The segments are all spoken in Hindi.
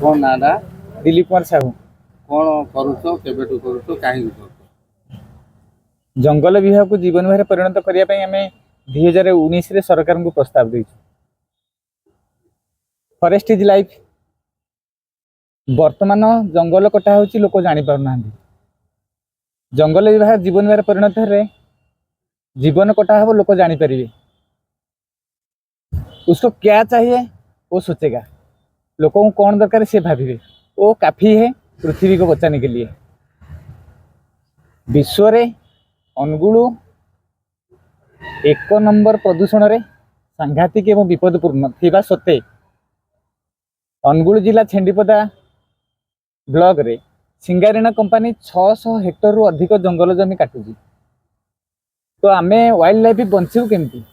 कौन नाडा दिलीप कुमार साहू। कौन करुଛ केबेठू करुଛ काहेकि करुଛ? जंगल विभाग को जीवन विभाग परिणत करने आम 2019 सरकार को प्रस्ताव देचु। Forest is life. वर्तमान जंगल कटा हो लोक जानी पारना। जंगल विभाग जीवन विभाग परिणत है जीवन कटा हो लोक जानीपर उसको क्या चाहिए वो सोचेगा। लोगों को कौन दरकार से भाविए वो काफी है पृथ्वी को बचाने के लिए। विश्व रे अनुगुल 1 नंबर प्रदूषण रे सांघातिक एवं विपदपूर्ण थिबा सत्वे अनुगुल जिला छेंडीपदा ब्लॉक रे सिंगारीना कंपनी 600 हेक्टर रु अधिक जंगल जमी काटुची। तो आमे वाइल्ड लाइफ बंचू केमती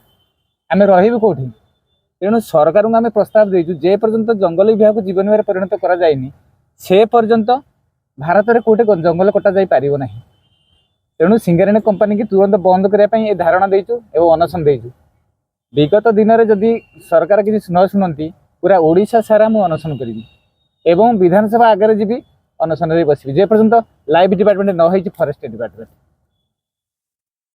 आमे रहिबु कोठी। तेणु सरकार को आम प्रस्ताव देचु जे पर्यंत जंगल विभाग को जीवन विभाग परिणत करा जायनि से पर्यंत भारत में कोटे जंगल कटा जाई पारिबो नाही। तेणु सिंगारीना कंपनी की तुरंत बंद करने धारणा देचु एवं अनशन देचु। विगत दिन में जदि सरकार किसी न शुणती पूरा ओडिशा सारा मु अनशन करी एवं विधानसभा आगे जीवी अनशन बसबी जे पर्यंत लाइफ डिपार्टमेंट न होई फॉरेस्ट डिपार्टमेंट।